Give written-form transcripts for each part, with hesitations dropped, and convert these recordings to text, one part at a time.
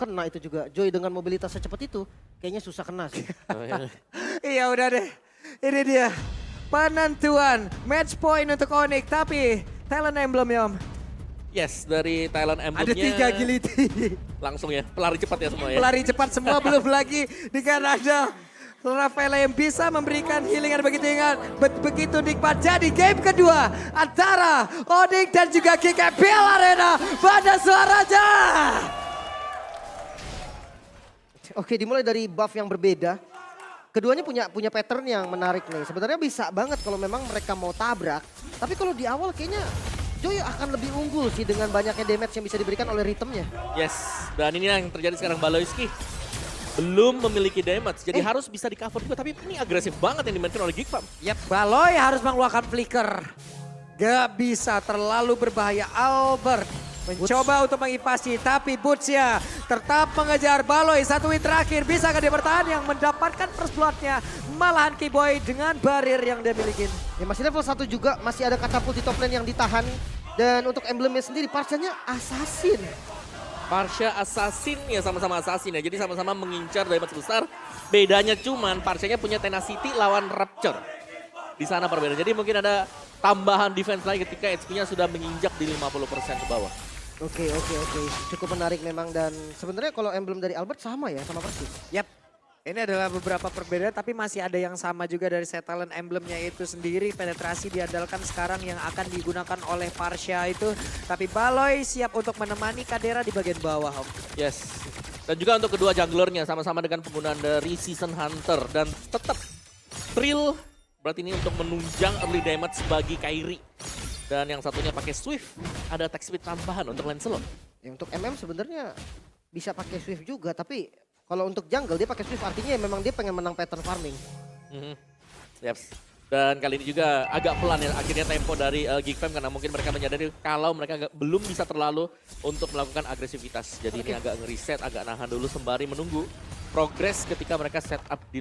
kena itu juga. Joy dengan mobilitas secepat itu kayaknya susah kena sih. Iya udah deh, ini dia penentuan match point untuk Onyx. Tapi talent emblem Yom. Yes, dari Thailand Emblemnya. Ada 3 Agility. Langsung ya, pelari cepat ya semua ya. Pelari cepat semua belum lagi dengan ada Rafaela yang bisa memberikan healing yang begitu ingat. Begitu nikmat. Jadi game kedua antara Onyx dan juga GKPL Arena. Pada suaranya. Oke, dimulai dari buff yang berbeda. Keduanya punya pattern yang menarik nih. Sebenarnya bisa banget kalau memang mereka mau tabrak. Tapi kalau di awal kayaknya Joy akan lebih unggul sih dengan banyaknya damage yang bisa diberikan oleh ritmenya. Yes, dan ini yang terjadi sekarang. Baloyski belum memiliki damage, jadi harus bisa di cover juga. Tapi ini agresif banget yang dimainkan oleh Geekfam. Yap, Baloy harus mengeluarkan flicker. Gak bisa, terlalu berbahaya. Albert mencoba untuk mengivasi, tapi Boots-nya tetap mengejar Baloy. Satu win terakhir, bisakah dia bertahan yang mendapatkan first blood-nya? Malahan Keyboy dengan barir yang dia miliki. Ya masih level 1 juga, masih ada katapult di top lane yang ditahan. Dan untuk emblemnya sendiri, Parsianya Assassin. Parsha Assassin ya sama-sama Assassin ya, jadi sama-sama mengincar damage besar. Bedanya cuman Parsianya punya Tenacity lawan Rapture. Di sana perbedaan, jadi mungkin ada tambahan defense lagi ketika HP-nya sudah menginjak di 50% ke bawah. Oke. Cukup menarik memang dan sebenarnya kalau emblem dari Albert sama ya, sama persis. Yap, ini adalah beberapa perbedaan tapi masih ada yang sama juga dari set talent emblemnya itu sendiri. Penetrasi diandalkan sekarang yang akan digunakan oleh Parsha itu. Tapi Baloy siap untuk menemani Kadera di bagian bawah, Om. Yes, dan juga untuk kedua junglernya sama-sama dengan penggunaan dari Season Hunter. Dan tetap thrill, berarti ini untuk menunjang early damage bagi Kairi. Dan yang satunya pakai Swift, ada attack speed tambahan untuk Lancelot. Ya, untuk MM sebenarnya bisa pakai Swift juga, tapi kalau untuk jungle dia pakai Swift artinya memang dia pengen menang pattern farming. Yep. Dan kali ini juga agak pelan ya akhirnya tempo dari Geekfam karena mungkin mereka menyadari kalau mereka belum bisa terlalu untuk melakukan agresivitas. Jadi ini agak ngereset, agak nahan dulu sembari menunggu progres ketika mereka setup di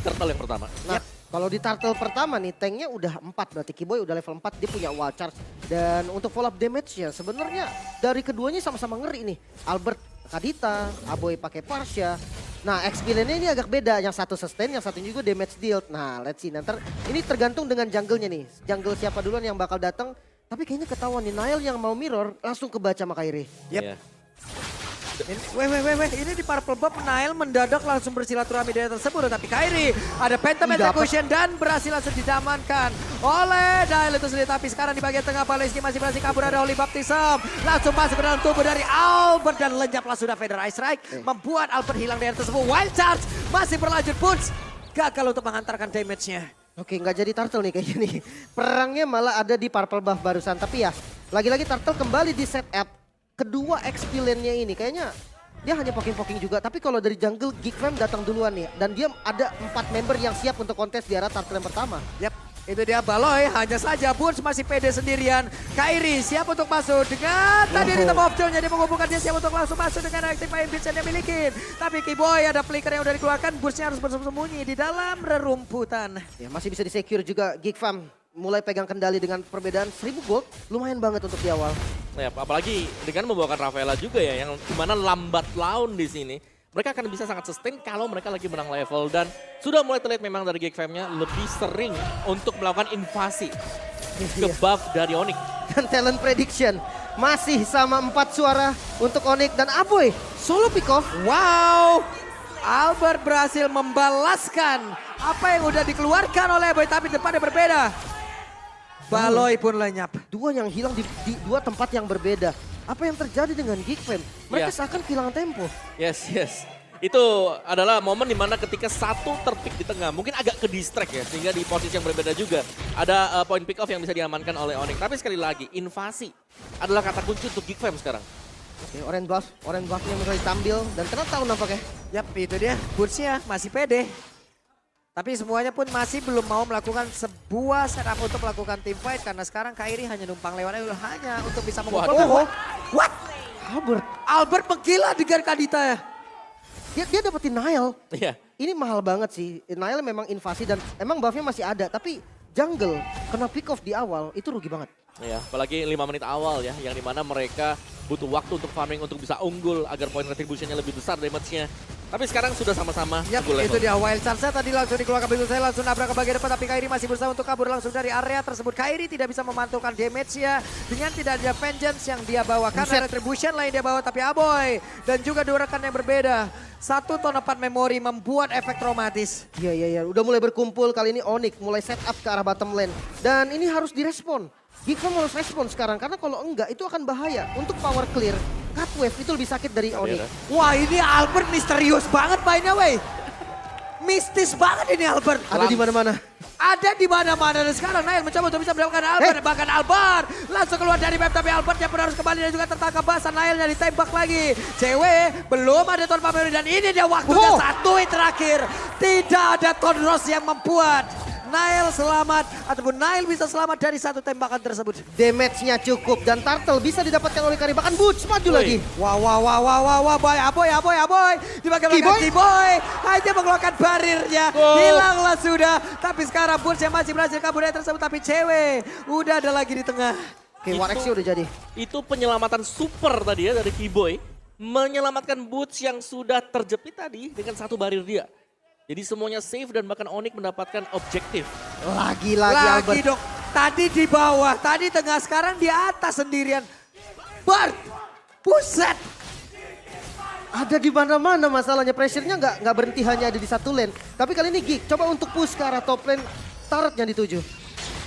turtle yang pertama. Nah, kalau di turtle pertama nih tanknya udah 4 berarti Keyboy udah level 4, dia punya wall charge. Dan untuk follow up damage-nya sebenarnya dari keduanya sama-sama ngeri nih. Albert Kadita, Aboy pakai Parsha. Nah, XP lane-nya ini agak beda, yang satu sustain, yang satu juga damage dealt. Nah, let's see nanti ini tergantung dengan jungle-nya nih. Jungle siapa duluan yang bakal datang. Tapi kayaknya ketahuan nih Nile yang mau mirror langsung kebaca sama Kairi. Yep. Yeah. Ini di Purple Buff Nile mendadak langsung bersilaturahmi dari tersebut. Tapi Kairi ada Phantom Execution dan berhasil langsung didamankan oleh Nile itu sendiri. Tapi sekarang di bagian tengah Baloyski masih berhasil kabur, ada Holy Baptism. Langsung masuk ke dalam tubuh dari Albert dan lenyap langsung ada Feather Ice Strike. Membuat Albert hilang dari tersebut. Wild Charge masih berlanjut, Boots gagal untuk mengantarkan damage-nya. Oke, nggak jadi turtle nih kayaknya nih. Perangnya malah ada di Purple Buff barusan. Tapi ya, lagi-lagi turtle kembali di setup. Kedua XP lane-nya ini kayaknya dia hanya poking-poking juga. Tapi kalau dari jungle, Geekfam datang duluan nih. Dan dia ada 4 member yang siap untuk kontes di arah turtle yang pertama. Yap, itu dia Baloy. Hanya saja Boots masih pede sendirian. Kairi siap untuk masuk dengan tadi rhythm of Joe-nya. Dia menghubungkan, dia siap untuk langsung masuk dengan active fire beats yang dia miliki. Tapi Keyboy ada flicker yang udah dikeluarkan. Boots-nya harus bersembunyi di dalam rerumputan. Ya masih bisa di-secure juga Geekfam. Mulai pegang kendali dengan perbedaan 1000 gold. Lumayan banget untuk di awal. Ya, apalagi dengan membawakan Rafaela juga ya, yang dimana lambat laun di sini. Mereka akan bisa sangat sustain kalau mereka lagi menang level. Dan sudah mulai terlihat memang dari Geekfam-nya lebih sering untuk melakukan invasi ke buff dari Onyx. Dan talent prediction masih sama 4 suara untuk Onyx dan Aboy. Solo pick off. Wow, Albert berhasil membalaskan apa yang udah dikeluarkan oleh Aboy, tapi depannya berbeda. Baloy pun lenyap. Dua yang hilang di dua tempat yang berbeda. Apa yang terjadi dengan Geekfam? Mereka seakan kehilangan tempo. Yes. Itu adalah momen dimana ketika satu terpick di tengah, mungkin agak ke distract ya, sehingga di posisi yang berbeda juga. Ada point pick off yang bisa diamankan oleh Onyx. Tapi sekali lagi, invasi adalah kata kunci untuk Geekfam sekarang. Oke, orange buff-nya mulai tampil dan ternyata tahu nampaknya. Yap, itu dia. Boots-nya masih pede. Tapi semuanya pun masih belum mau melakukan sebuah setup untuk melakukan team fight. Karena sekarang Kairi hanya numpang lewat hanya untuk bisa mengumpulkan. What? Albert menggila dengan Kadita ya. Dia dapetin Nile. Iya. Ini mahal banget sih. Nile memang invasi dan emang buff-nya masih ada. Tapi jungle kena pick off di awal itu rugi banget. Ya, apalagi 5 menit awal ya, yang dimana mereka butuh waktu untuk farming untuk bisa unggul agar poin retributionnya lebih besar damage-nya. Tapi sekarang sudah sama-sama Yap, unggul level. itu dia Wild Sunset tadi langsung dikeluarkan begitu saya langsung nabrak ke bagian depan tapi Kairi masih berusaha untuk kabur langsung dari area tersebut. Kairi tidak bisa memantulkan damage-nya dengan tidak ada Vengeance yang dia bawa karena Retribution lain dia bawa tapi Aboy dan juga dua rekan yang berbeda. Satu ton 4 memori membuat efek traumatis. Iya. Udah mulai berkumpul, kali ini Onyx mulai set up ke arah bottom lane. Dan ini harus direspon. Geekfam harus respon sekarang, karena kalau enggak itu akan bahaya. Untuk power clear, cut wave itu lebih sakit dari Onyx. Wah ini Albert misterius banget mainnya wey. Mistis banget ini Albert. Ada di mana-mana. Ada di mana-mana dan sekarang Nail mencoba untuk bisa mendapatkan Albert. Bahkan Albert langsung keluar dari map tapi Albert yang pun harus kembali dan juga tertangkap basah. Nailnya ditembak lagi. Cewek belum ada Ton Pameri dan ini dia waktunya satu hit terakhir. Tidak ada Ton Ross yang membuat Nail selamat ataupun Nail bisa selamat dari satu tembakan tersebut. Damage-nya cukup dan Turtle bisa didapatkan oleh Kairi. Bahkan Boots maju lagi. Wah, boy, Aboy. Di bagian belakang T-Boy hanya mengeluarkan barirnya. Hilanglah sudah. Tapi sekarang Boots yang masih berhasil kabur dari tersebut. Tapi cewek udah ada lagi di tengah. Oke, 1x udah jadi. Itu penyelamatan super tadi ya dari Keyboy. Menyelamatkan Boots yang sudah terjepit tadi dengan satu barir dia. Jadi semuanya safe dan bahkan Onyx mendapatkan objektif. Lagi Albert. Dok. Tadi di bawah, tadi tengah, sekarang di atas sendirian. Bart, buset. Ada di mana-mana masalahnya. Pressure-nya nggak berhenti hanya ada di satu lane. Tapi kali ini Geek coba untuk push ke arah top lane. Turret yang dituju.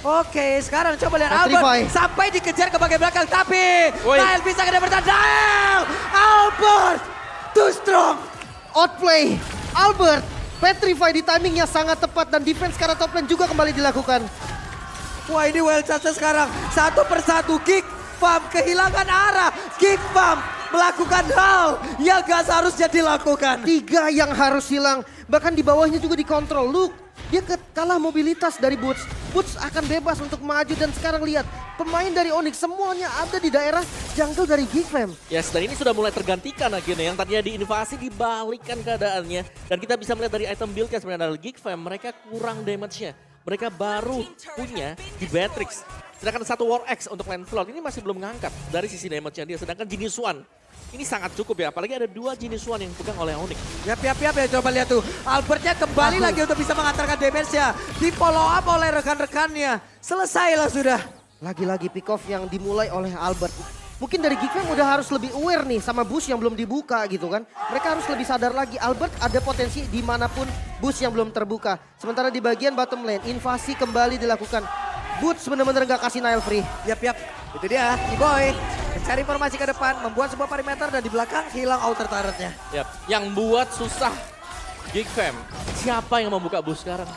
Oke, sekarang coba lihat Petrify. Albert sampai dikejar ke bagian belakang. Tapi Nail bisa ke depan. Nail! Albert! Too strong! Outplay. Albert. Petrify di timingnya sangat tepat dan defense ke arah top lane juga kembali dilakukan. Wah ini Wild Sunset sekarang satu persatu Geekfam kehilangan arah. Geekfam melakukan hal yang gak seharusnya dilakukan. 3 yang harus hilang. Bahkan di bawahnya juga dikontrol. Look, dia kalah mobilitas dari Boots. Boots akan bebas untuk maju dan sekarang lihat. Pemain dari Onyx semuanya ada di daerah jungle dari Geekfam. Yes, dan ini sudah mulai tergantikan akhirnya. Yang tadinya diinvasi dibalikkan keadaannya. Dan kita bisa melihat dari item build-nya sebenarnya dari Geekfam. Mereka kurang damage-nya. Mereka baru punya di Beatrix. Sedangkan satu War X untuk Lancelot ini masih belum ngangkat dari sisi damage-nya dia. Sedangkan Genius One ini sangat cukup ya. Apalagi ada 2 Genius One yang dipegang oleh Onyx. Yap ya coba lihat tuh. Albertnya kembali lagi untuk bisa mengantarkan damage-nya. Di follow up oleh rekan-rekannya. Selesailah sudah. Lagi-lagi pick off yang dimulai oleh Albert. Mungkin dari Geekfam udah harus lebih aware nih sama boost yang belum dibuka gitu kan. Mereka harus lebih sadar lagi Albert ada potensi dimanapun boost yang belum terbuka. Sementara di bagian bottom lane invasi kembali dilakukan. Boots bener-bener gak kasih Nail free. Yap. Itu dia T-Boy. Mencari informasi ke depan, membuat sebuah perimeter dan di belakang hilang outer turretnya. Yap, yang buat susah Geekfam. Siapa yang membuka bus sekarang?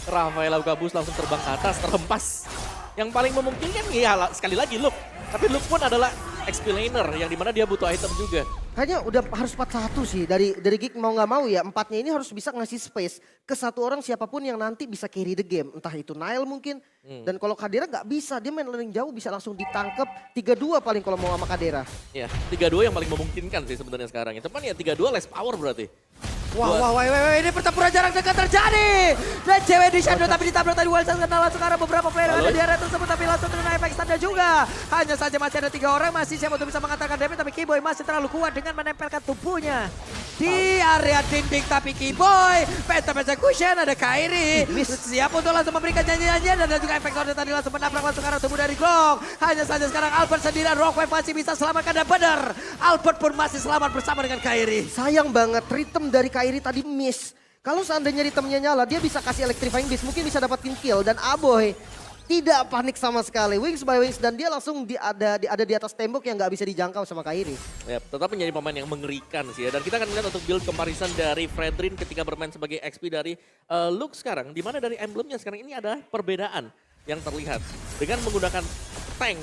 Rafaela buka bus langsung terbang ke atas, terhempas. Yang paling memungkinkan ya sekali lagi Luke. Tapi Luke pun adalah explainer yang dimana dia butuh item juga. Kayaknya udah harus 4-1 sih dari Geek mau nggak mau ya. 4-nya ini harus bisa ngasih space ke satu orang siapapun yang nanti bisa carry the game. Entah itu Nail mungkin. Dan kalau Kadera nggak bisa, dia main lane jauh bisa langsung ditangkep 3-2 paling kalau mau sama Kadera. Ya, 3-2 yang paling memungkinkan sih sebenarnya sekarang. Teman ya 3-2 less power berarti. Wah, ini pertempuran jarak dekat terjadi. Dan cewek di shadow tapi ditabrak tadi Wild Sunset langsung karena beberapa player yang ada di area tersebut tapi langsung kena efek standa juga. Hanya saja masih ada 3 orang masih siap untuk bisa mengantarkan damage tapi Keyboy masih terlalu kuat dengan menempelkan tubuhnya di area dinding tapi Keyboy. Phantom Execution ada Kairi. Siap untuk langsung memberikan janji-janjian dan ada juga efek standa tadi langsung menabrak langsung karena tubuh dari Glong. Hanya saja sekarang Albert sendirian Rockwave masih bisa selamatkan dan benar. Albert pun masih selamat bersama dengan Kairi. Sayang banget rhythm dari Kairi tadi miss. Kalau seandainya ritmenya nyala, dia bisa kasih electrifying beast, mungkin bisa dapatin kill. Dan Aboy tidak panik sama sekali, wings by wings, dan dia langsung ada di atas tembok yang nggak bisa dijangkau sama Kairi. Ya, tetap menjadi pemain yang mengerikan sih ya. Dan kita akan melihat untuk build comparison dari Fredrin ketika bermain sebagai XP dari Luke sekarang. Dimana dari emblemnya sekarang ini ada perbedaan yang terlihat. Dengan menggunakan tank,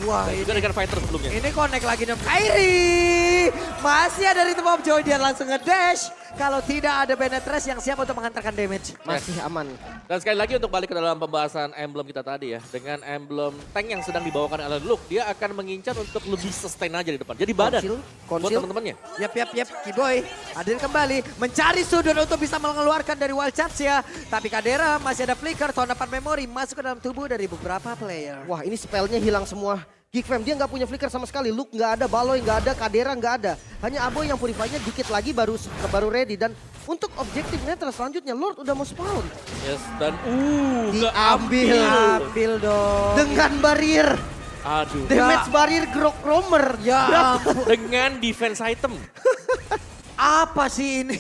wah, dan juga dengan fighter sebelumnya. Ini connect lagi dengan Kairi. Masih ada Rhythm of Joy, dia langsung nge-dash. Kalau tidak ada Benetres yang siap untuk mengantarkan damage. Masih aman. Dan sekali lagi untuk balik ke dalam pembahasan emblem kita tadi ya. Dengan emblem tank yang sedang dibawakan oleh Luke, dia akan mengincar untuk lebih sustain aja di depan. Jadi badan buat teman-temannya. Yap. Keyboy hadir kembali. Mencari sudut untuk bisa mengeluarkan dari Wild Charge ya. Tapi Kadera masih ada flicker, Ton 4 memori masuk ke dalam tubuh dari beberapa player. Wah, ini spellnya hilang semua. Geek Fam dia nggak punya flicker sama sekali. Luke nggak ada, Baloy nggak ada, Kadera nggak ada. Hanya Aboy yang purify-nya dikit lagi baru ready. Dan untuk objektif netral selanjutnya Lord udah mau spawn. Yes, dan Diambil. Ambil dong. Dengan barrier. aduh. Damage barrier Grok Roamer. Ya Dengan defense item. apa sih ini?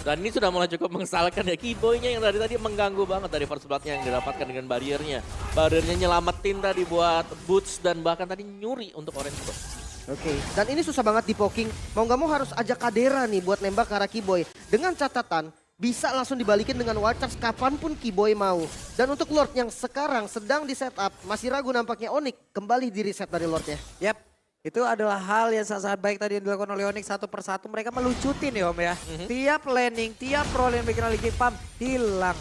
Dan ini sudah mulai cukup mengesalkan ya. Keyboy-nya yang tadi mengganggu banget dari first blood-nya yang didapatkan dengan barriernya. Barriernya nyelamatin tadi buat Boots dan bahkan tadi nyuri untuk Orange Blood. Oke, dan ini susah banget di poking. Mau nggak mau harus ajak Kadera nih buat nembak ke arah Keyboy. Dengan catatan, bisa langsung dibalikin dengan Wild Charge kapanpun Keyboy mau. Dan untuk Lord yang sekarang sedang di setup, masih ragu nampaknya Onyx kembali di reset dari Lordnya. Yap, itu adalah hal yang sangat baik tadi yang dilakukan oleh Onyx satu persatu. Mereka melucutin ya Om ya. Tiap landing, tiap roll yang bikin oleh Geek Fam hilang.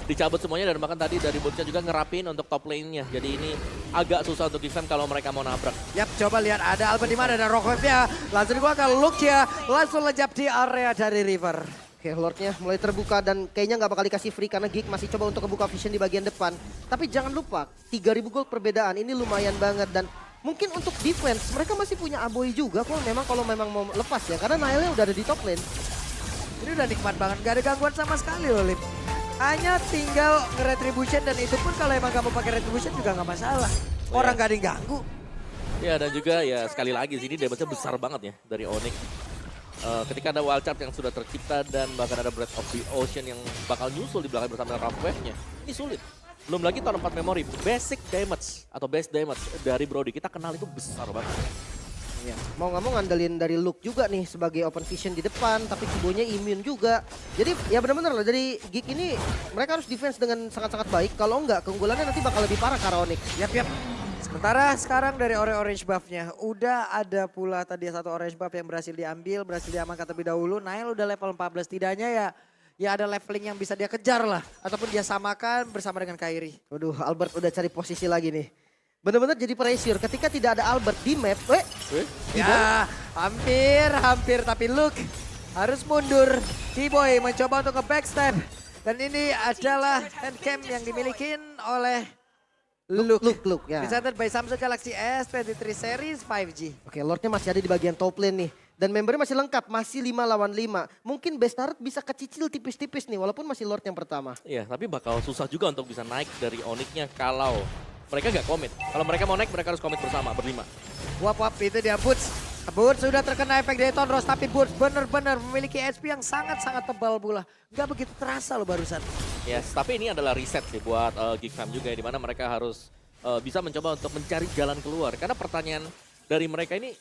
Dicabut semuanya dan bahkan tadi dari Bootsnya juga ngerapin untuk top lane-nya. Jadi ini agak susah untuk defend kalau mereka mau nabrak. Yap, coba lihat ada Albert di mana, ada Rock Wave-nya. Langsung dikeluarkan Luke ya, langsung lejap di area dari River. Oke, Lordnya mulai terbuka dan kayaknya nggak bakal dikasih free karena Geek masih coba untuk kebuka vision di bagian depan. Tapi jangan lupa, 3.000 gold perbedaan ini lumayan banget dan mungkin untuk defense mereka masih punya Aboy juga kok kalau memang mau lepas ya. Karena Nailnya udah ada di top lane. Ini udah nikmat banget, gak ada gangguan sama sekali loh Lip. Hanya tinggal nge-retribution dan itu pun kalau emang kamu pakai retribution juga nggak masalah. Orang gak ada yang ganggu. Ya dan juga ya sekali lagi sini damage-nya besar banget ya dari Onyx. Ketika ada wild charge yang sudah tercipta dan bahkan ada Breath of the Ocean yang bakal nyusul di belakang bersama dengan Rough Wave-nya. Ini sulit. Belum lagi tahun 4 memori, basic damage atau base damage dari Brody. Kita kenal itu besar banget. Ya, mau nggak mau ngandelin dari Luke juga nih sebagai open vision di depan, tapi Keyboy-nya immune juga. Jadi ya benar-benar lah dari Geek ini mereka harus defense dengan sangat-sangat baik. Kalau enggak keunggulannya nanti bakal lebih parah ke arah Onyx. Yap. Sementara sekarang dari orange buff-nya udah ada pula tadi satu orange buff yang berhasil diambil, berhasil diamankan terlebih dahulu. Nail udah level 14, tidaknya ya ada leveling yang bisa dia kejar lah. Ataupun dia samakan bersama dengan Kairi. Waduh, Albert udah cari posisi lagi nih. Bener-bener jadi pressure ketika tidak ada Albert di map. Ya hampir tapi Luke harus mundur. Keyboy mencoba untuk ke-backstep. Dan ini adalah handcam yang dimiliki oleh Luke ya. Presented by Samsung Galaxy S23 Series 5G. Oke, Lordnya masih ada di bagian top lane nih. Dan membernya masih lengkap, masih 5 lawan 5. Mungkin best turret bisa kecicil tipis-tipis nih, walaupun masih Lord yang pertama. Iya, tapi bakal susah juga untuk bisa naik dari Onyx-nya kalau mereka nggak komit. Kalau mereka mau naik, mereka harus komit bersama, berlima. Wap, itu dia Boots. Boots sudah terkena efek dari Tonros, tapi Boots benar-benar memiliki HP yang sangat-sangat tebal pula. Gak begitu terasa loh barusan. Yes, tapi ini adalah reset sih buat Geek Fam juga, di mana mereka harus bisa mencoba untuk mencari jalan keluar. Karena pertanyaan dari mereka ini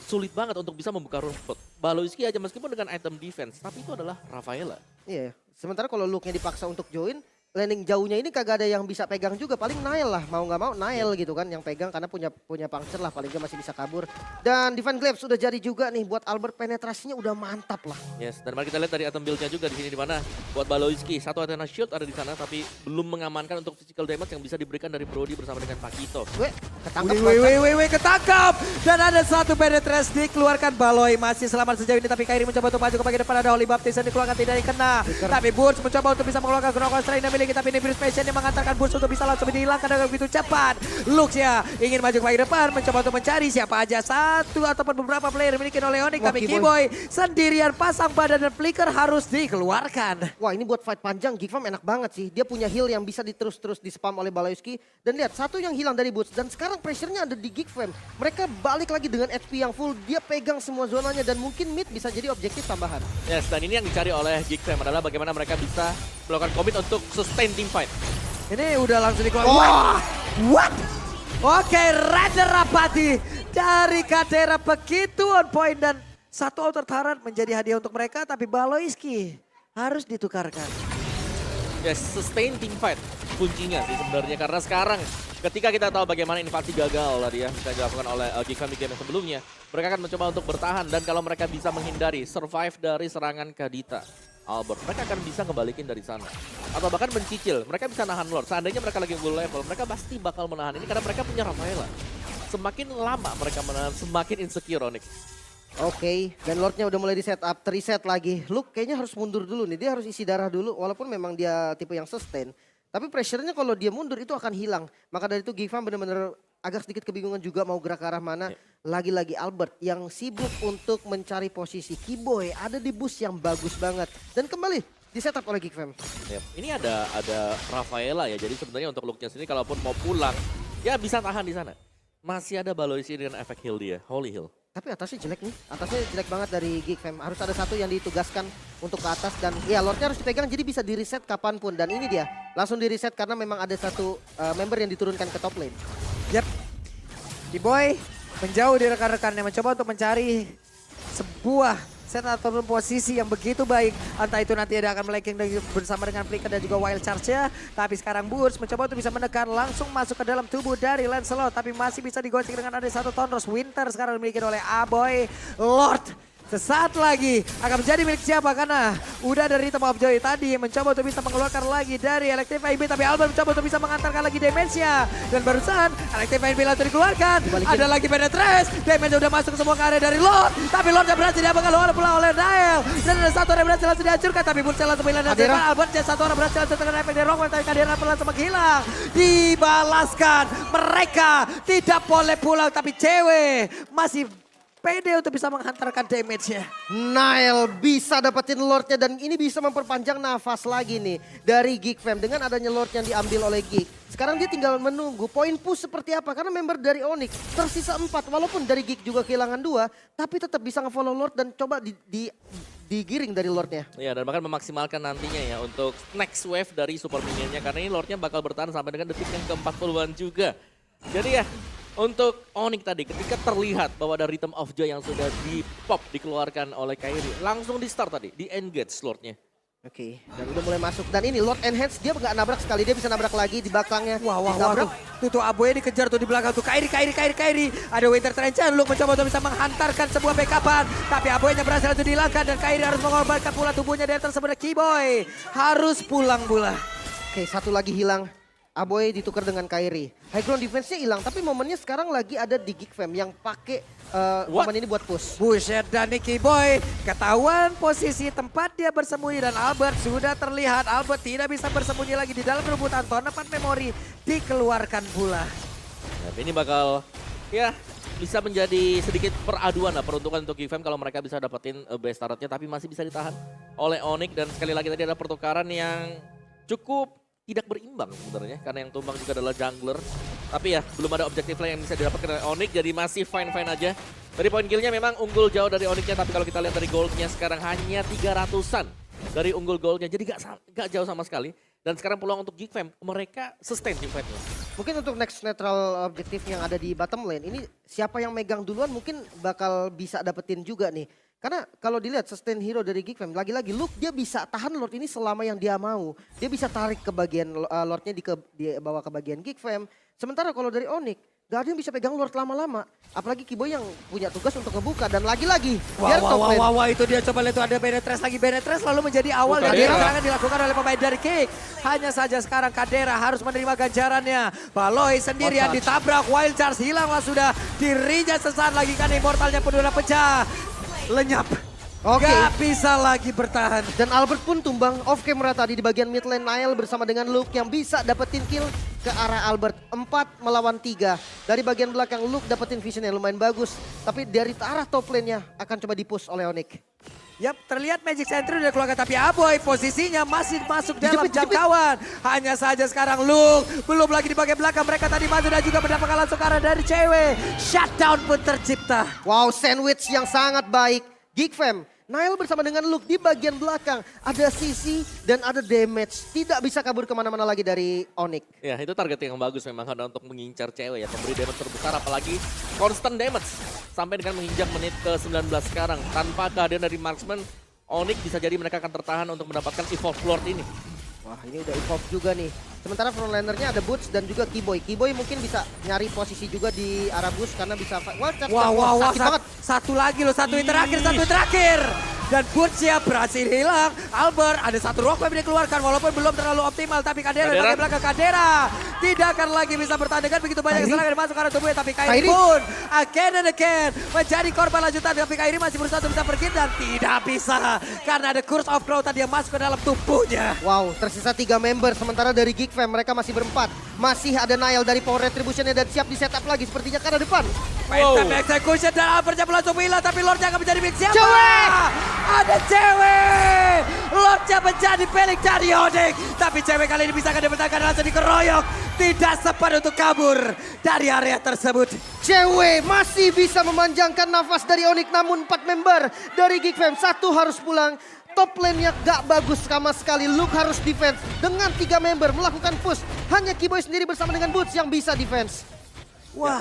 sulit banget untuk bisa membuka rumput. Baloiski aja meskipun dengan item defense, tapi itu adalah Rafaela. Iya, sementara kalau Luke-nya dipaksa untuk join, landing jauhnya ini kagak ada yang bisa pegang juga. Paling Nail lah, mau nggak mau Nail gitu kan yang pegang karena punya puncture lah. Paling nggak masih bisa kabur. Dan Divine Glaive sudah jadi juga nih buat Albert, penetrasinya udah mantap lah. Yes, dan mari kita lihat dari item build-nya juga di sini, di mana buat Baloiski satu Athena Shield ada di sana tapi belum mengamankan untuk physical damage yang bisa diberikan dari Brody bersama dengan Pakito. Ketangkep. Ketangkap. Dan ada satu penetrasi dikeluarkan. Baloy masih selamat sejauh ini tapi Kairi mencoba untuk maju ke bagian depan, ada Holy Baptist yang dikeluarkan tidak kena. Tapi Boots mencoba untuk bisa mengeluarkan Ground Strain yang miliki, tapi ini Virus Passion yang mengantarkan Boots untuk bisa langsung dihilangkan dengan begitu cepat. Lux ya ingin maju ke bagian depan, mencoba untuk mencari siapa aja satu ataupun beberapa player dimiliki oleh Onyx, tapi Keyboy sendirian pasang badan dan flicker harus dikeluarkan. Wah, ini buat fight panjang Geek Fam enak banget sih. Dia punya heal yang bisa diterus-terus di spam oleh Baloiski. Dan lihat, satu yang hilang dari Boots. Dan sekarang pressure-nya ada di Geek Fam. Mereka balik lagi dengan HP yang full. Dia pegang semua zonanya dan mungkin mid bisa jadi objektif tambahan. Yes, dan ini yang dicari oleh Geek Fam adalah bagaimana mereka bisa melakukan commit untuk sustain team fight. Ini udah langsung dikeluarkan. Wah, what? Oke, Raider Rapati dari Kadera begitu on point dan satu outer turret menjadi hadiah untuk mereka, tapi Baloiski harus ditukarkan. Yes, sustain team fight kuncinya sih sebenarnya, karena sekarang ketika kita tahu bagaimana invasi gagal tadi ya bisa dilakukan oleh Geek Fam di game yang sebelumnya, mereka akan mencoba untuk bertahan dan kalau mereka bisa menghindari survive dari serangan Kadita Albert, mereka akan bisa ngebalikin dari sana. Atau bahkan mencicil, mereka bisa nahan Lord. Seandainya mereka lagi full level, mereka pasti bakal menahan ini karena mereka punya Rafaela. Semakin lama mereka menahan, semakin insecure Onyx. Oke, dan Lordnya udah mulai di setup, reset lagi. Luke kayaknya harus mundur dulu nih, dia harus isi darah dulu walaupun memang dia tipe yang sustain. Tapi pressure-nya kalau dia mundur itu akan hilang. Maka dari itu Geek Fam benar-benar agak sedikit kebingungan juga mau gerak ke arah mana. Lagi-lagi Albert yang sibuk untuk mencari posisi. Kiboy ada di boost yang bagus banget. Dan kembali di setup oleh Geek Fam. Yep. Ini ada Rafaela ya, jadi sebenarnya untuk Luke-nya sendiri kalaupun mau pulang, ya bisa tahan di sana. Masih ada Baloisi dengan efek heal dia, Holy Heal. Tapi atasnya jelek nih, atasnya jelek banget dari Geek Fam. Harus ada satu yang ditugaskan untuk ke atas dan ya Lordnya harus dipegang jadi bisa di reset kapanpun. Dan ini dia, langsung di reset karena memang ada satu member yang diturunkan ke top lane. Yap. Kiboy menjauh dari rekan-rekannya, mencoba untuk mencari sebuah set ataupun posisi yang begitu baik. Entah itu nanti dia akan meleking bersama dengan Flicker dan juga Wild Charge-nya. Tapi sekarang Burst mencoba untuk bisa menekan langsung masuk ke dalam tubuh dari Lancelot. Tapi masih bisa digocek dengan ada satu Tonros. Winter sekarang dimiliki oleh Aboy. Lord sesaat lagi akan menjadi milik siapa karena udah dari Rhythm of Joy tadi mencoba untuk bisa mengeluarkan lagi dari Elective IB, tapi Albert mencoba untuk bisa mengantarkan lagi damage-nya dan barusan Elective IB langsung dikeluarkan. Ada lagi Penetrace, damage udah masuk semua ke area dari Lord, tapi Lord yang berhasil diapakan oleh Nael dan ada satu orang berhasil langsung dihancurkan, tapi Bursa langsung bilang dan Albert dan satu orang berhasil langsung dengan efek dari Rockman, tapi Kadena langsung menghilang. Dibalaskan, mereka tidak boleh pulang tapi cewek masih pede untuk bisa menghantarkan damage-nya. Nael bisa dapetin Lordnya dan ini bisa memperpanjang nafas lagi nih dari Geek Fam dengan adanya Lord yang diambil oleh Geek. Sekarang dia tinggal menunggu poin push seperti apa karena member dari Onyx tersisa 4 walaupun dari Geek juga kehilangan 2 tapi tetap bisa nge-follow Lord dan coba digiring dari Lordnya. Ya, dan bahkan memaksimalkan nantinya ya untuk next wave dari super minionnya karena ini Lordnya bakal bertahan sampai dengan detik yang ke-40-an juga. Jadi ya, untuk Onyx tadi ketika terlihat bahwa ada Rhythm of Joy yang sudah di-pop dikeluarkan oleh Kairi, langsung di-start tadi, di-engage Lordnya. Oke, dan udah mulai masuk. Dan ini Lord Enhance dia nggak nabrak sekali, dia bisa nabrak lagi di belakangnya. Wah, tuh Aboy dikejar tuh di belakang tuh. Kairi. Ada Winter Trench, Luke mencoba untuk bisa menghantarkan sebuah backupan. Tapi Aboynya berhasil untuk dihilangkan dan Kairi harus mengorbankan pula tubuhnya dari tersebut. Kiboy harus pulang pula. Oke, satu lagi hilang. Aboy ditukar dengan Kairi. High ground defense-nya hilang, tapi momennya sekarang lagi ada di Geek Fam yang pakai momen ini buat push. Buset dan Nicky Boy ketahuan posisi tempat dia bersembunyi dan Albert sudah terlihat. Albert tidak bisa bersembunyi lagi di dalam rebutan tournament memori dikeluarkan pula. Nah, ini bakal ya bisa menjadi sedikit peraduan lah peruntukan untuk Geek Fam kalau mereka bisa dapetin base turret-nya tapi masih bisa ditahan oleh Onyx dan sekali lagi tadi ada pertukaran yang cukup tidak berimbang sebenarnya karena yang tumbang juga adalah jungler. Tapi ya belum ada objektif lain yang bisa didapatkan dari Onyx jadi masih fine-fine aja. Dari poin killnya memang unggul jauh dari Onyx-nya tapi kalau kita lihat dari goldnya sekarang hanya 300-an dari unggul goldnya. Jadi gak jauh sama sekali. Dan sekarang peluang untuk Geek Fam mereka sustain di fight-nya. Mungkin untuk next neutral objektif yang ada di bottom lane ini siapa yang megang duluan mungkin bakal bisa dapetin juga nih. Karena kalau dilihat sustain hero dari Geek Fam, lagi-lagi Luke dia bisa tahan Lord ini selama yang dia mau. Dia bisa tarik ke bagian Lordnya dibawa ke bagian Geek Fam. Sementara kalau dari Onyx, gak ada yang bisa pegang Lord lama-lama. Apalagi Kiboy yang punya tugas untuk ngebuka dan lagi-lagi. Wah, itu dia coba lihat itu ada Benetres lalu menjadi awal dari serangan dilakukan oleh pemain dari Kick. Hanya saja sekarang Kadera harus menerima ganjarannya. Baloy sendirian ditabrak, Wild Charge hilanglah sudah. Dirinya sesaat lagi kan immortalnya pun udah pecah. Lenyap. Gak bisa lagi bertahan. Dan Albert pun tumbang off camera tadi di bagian mid lane. Nael bersama dengan Luke yang bisa dapetin kill ke arah Albert. 4 melawan 3. Dari bagian belakang Luke dapetin vision yang lumayan bagus. Tapi dari arah top lane-nya akan coba dipush oleh Onyx. Yap, terlihat Magic Sentry udah keluarga tapi Aboy posisinya masih masuk dalam jangkauan. Hanya saja sekarang Luke belum lagi di bagian belakang. Mereka tadi maju dan juga mendapatkan langsung ke arah dari cewek. Shutdown pun tercipta. Wow, sandwich yang sangat baik. Geek Fam, Nael bersama dengan Luke di bagian belakang. Ada CC dan ada damage. Tidak bisa kabur kemana-mana lagi dari Onyx. Ya itu target yang bagus memang karena untuk mengincar cewek ya. Pemberi damage terbesar apalagi constant damage. Sampai dengan menginjak menit ke-19 sekarang. Tanpa kehadiran dari marksman, Onyx bisa jadi mereka akan tertahan untuk mendapatkan Evolve Lord ini. Wah ini udah evolve juga nih. Sementara frontlinernya ada Boots dan juga Kiboy. Kiboy mungkin bisa nyari posisi juga di arah Boots karena bisa... Wah, sakit banget. Satu lagi loh, satu yang terakhir. Dan Boots ya berhasil hilang. Albert ada satu rock wave dikeluarkan walaupun belum terlalu optimal. Tapi Kadera di bagian belakang Kadera tidak akan lagi bisa bertandingan. Begitu banyak Kairi? serangan yang masuk ke arah tubuhnya. Tapi Kairi Kairi? pun again and again menjadi korban lanjutan. Tapi Kairi masih berusaha untuk bisa pergi dan tidak bisa. Karena ada Curse of Growth tadi yang masuk ke dalam tubuhnya. Wow, tersisa 3 member. Sementara dari Geek Fam mereka masih berempat. Masih ada Nail dari Power Retribution-nya dan siap di setup lagi sepertinya ke arah depan. Phantom Execution dan Albertnya langsung hilang. Tapi Lordnya akan menjadi milik siapa? Cewek! Ada cewek! Lordnya menjadi milik dari Onyx. Tapi cewek kali ini bisa akan dibentangkan langsung dikeroyok. Tidak sempat untuk kabur dari area tersebut. Cewek masih bisa memanjangkan nafas dari Onyx, namun 4 member dari Geek Fam. 1 harus pulang. Top lane-nya gak bagus sama sekali. Luke harus defense dengan 3 member melakukan push. Hanya Kiboy sendiri bersama dengan Boots yang bisa defense. Wah.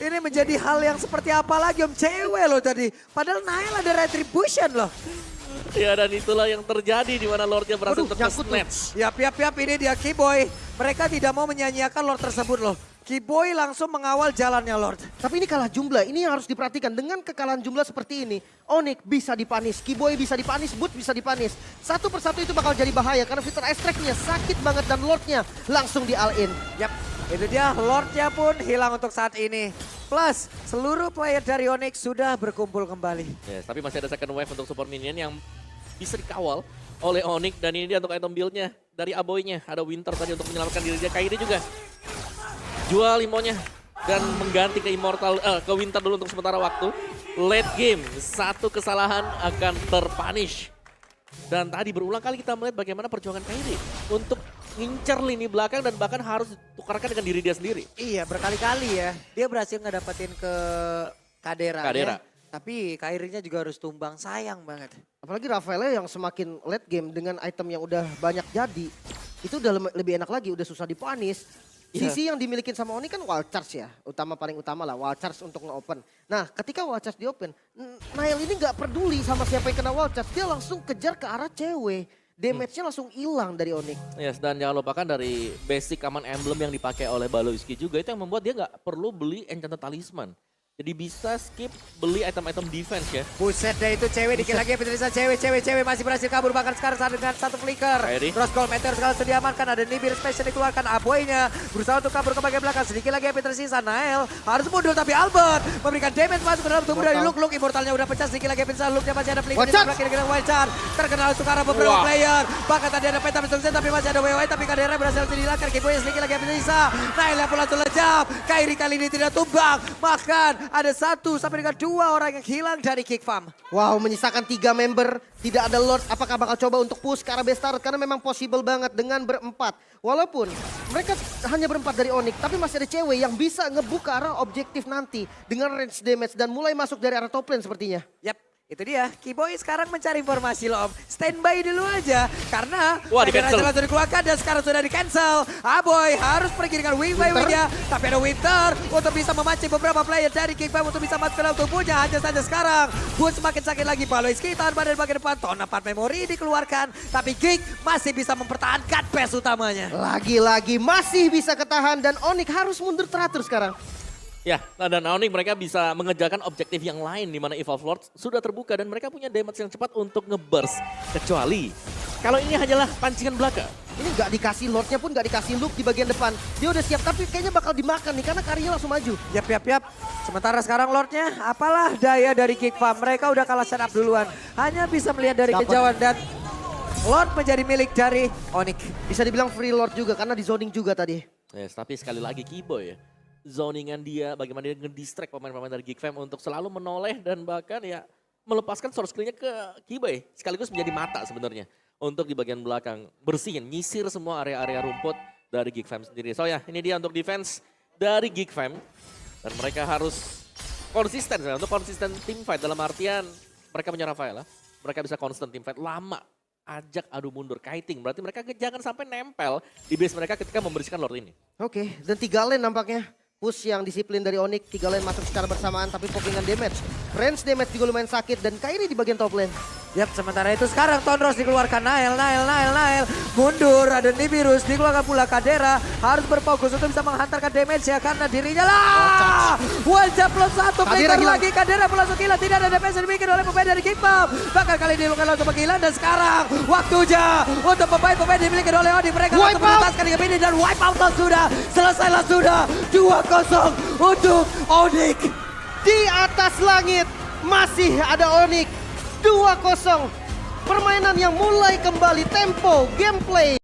Ini menjadi hal yang seperti apa lagi Om? Cewek loh tadi. Padahal Nail ada retribution loh. Ya dan itulah yang terjadi di mana Lordnya berhasil Waduh, nyangkut tuh. terkesnatch. Yap, ini dia Kiboy. Mereka tidak mau menyanyiakan Lord tersebut loh. Kiboy langsung mengawal jalannya Lord. Tapi ini kalah jumlah, ini yang harus diperhatikan. Dengan kekalahan jumlah seperti ini, Onyx bisa dipanis, Kiboy bisa dipanis, Boots bisa dipanis. Satu persatu itu bakal jadi bahaya karena fitur extract-nya sakit banget dan Lordnya langsung di all-in. Yap, itu dia Lordnya pun hilang untuk saat ini. Plus, seluruh player dari Onyx sudah berkumpul kembali. Yes, tapi masih ada second wave untuk support minion yang bisa dikawal oleh Onyx. Dan ini dia untuk item build-nya dari Aboy-nya. Ada Winter tadi untuk menyelamatkan diri dia. Kairi juga jual Imonya dan mengganti ke Immortal, ke Winter dulu untuk sementara waktu. Late game, satu kesalahan akan terpunish. Dan tadi berulang kali kita melihat bagaimana perjuangan Kairi untuk ngincer lini belakang dan bahkan harus ditukarkan dengan diri dia sendiri. Iya, berkali-kali ya. Dia berhasil ngedapetin ke Kadera. Kadera. Tapi Kairinya juga harus tumbang, sayang banget. Apalagi Rafael yang semakin late game dengan item yang udah banyak jadi. Itu udah lebih enak lagi, udah susah dipanis. Sisi yang dimiliki sama Oni kan wild charge ya, paling utama lah wild charge untuk nge-open. Nah ketika wild charge di-open, Nail ini gak peduli sama siapa yang kena wild charge, dia langsung kejar ke arah cewek. Damage-nya langsung hilang dari Onyx. Yes, dan jangan lupakan dari basic command emblem yang dipakai oleh Baloyski juga itu yang membuat dia gak perlu beli enchanted talisman. Jadi bisa skip beli item-item defense ya. Buset deh itu cewek dikit lagi Petrisa cewek masih berhasil kabur bahkan sekarang dengan satu flicker. Kairi. Terus gold meteor sekali sudah diamankan, ada Nibir special dikeluarkan, Aboy-nya berusaha untuk kabur ke bagian belakang. Sedikit lagi yang tersisa, Nael harus mundur tapi Albert memberikan damage masuk ke dalam tubuh dari Luke. Luke immortalnya udah pecah, sedikit lagi tersisa, Luke-nya masih ada flicker di sebelah kiri dengan wild charge. Terkenal untuk arah beberapa player. Bahkan tadi ada peta tapi masih ada WW tapi Kadera berhasil dihilangkan. Kiboy sedikit lagi yang tersisa. Nael yang pula lejap. Kairi kali ini tidak tumbang. Bahkan ada 1 sampai dengan 2 orang yang hilang dari Geek Fam. Wow, menyisakan 3 member, tidak ada Lord. Apakah bakal coba untuk push ke arah best turret? Karena memang possible banget dengan berempat. Walaupun mereka hanya berempat dari Onyx, tapi masih ada cewek yang bisa ngebuka arah objektif nanti dengan range damage dan mulai masuk dari arah top lane sepertinya. Yap, itu dia. Kiboy sekarang mencari informasi loh Om. Standby dulu aja. Karena wah, di-cancel. langsung dikeluarkan dan sekarang sudah di-cancel. Aboy harus pergi dengan wing-wing-nya. Tapi ada Winter untuk bisa memancing beberapa player dari Geek Fam untuk bisa masuk ke dalam tubuhnya. Hanya saja sekarang Boot semakin sakit lagi. Baloyski tahan badan bagian depan. Tona 4 memori dikeluarkan. Tapi Geek masih bisa mempertahankan pace utamanya. Lagi-lagi masih bisa ketahan dan Onyx harus mundur teratur sekarang. Ya, nah dan Onyx mereka bisa mengejarkan objektif yang lain di mana Evolve Lord sudah terbuka dan mereka punya damage yang cepat untuk nge-burst. Kecuali kalau ini hanyalah pancingan belaka. Ini gak dikasih Lordnya pun gak dikasih Luke di bagian depan. Dia udah siap tapi kayaknya bakal dimakan nih karena Kairinya langsung maju. Yap. Sementara sekarang Lordnya apalah daya dari Geek Fam. Mereka udah kalah setup duluan. Hanya bisa melihat dari kejauhan dan Lord menjadi milik dari Onyx. Bisa dibilang free Lord juga karena di zoning juga tadi. Yes, tapi sekali lagi Kiboy ya. Zoningan dia, bagaimana dia nge-distract pemain-pemain dari Geek Fam untuk selalu menoleh dan bahkan ya melepaskan source skill-nya ke Kiboy. Sekaligus menjadi mata sebenarnya untuk di bagian belakang. Bersihin, nyisir semua area-area rumput dari Geek Fam sendiri. So ya, ini dia untuk defense dari Geek Fam. Dan mereka harus konsisten. Untuk konsisten team fight dalam artian mereka punya Rafael. Mereka bisa konsisten team fight lama. Ajak adu mundur, kiting. Berarti mereka jangan sampai nempel di base mereka ketika membersihkan Lord ini. Oke, dan 3 lane nampaknya. Push yang disiplin dari Onyx, 3 lane masuk secara bersamaan tapi pokingan damage. Range damage juga lumayan sakit dan Kairi di bagian top lane. Yap, sementara itu sekarang Tonros dikeluarkan. Nail mundur. Ada Nibiru's dikeluarkan pula. Kadera harus berfokus untuk bisa menghantarkan damage ya, karena dirinya lah. Wajah plus 1 flicker lagi. Kadera pun langsung gila. Tidak ada damage yang dimiliki oleh pemain dari Kingpom. Bahkan kali ini bukan langsung menghilang, dan sekarang waktunya untuk pemain-pemain dimiliki oleh Onyx. Mereka langsung menuntaskan game ini dan wipe out sudah. Selesailah sudah. 2-0 untuk Onyx. Di atas langit masih ada Onyx. 2-0. Permainan yang mulai kembali, tempo, gameplay.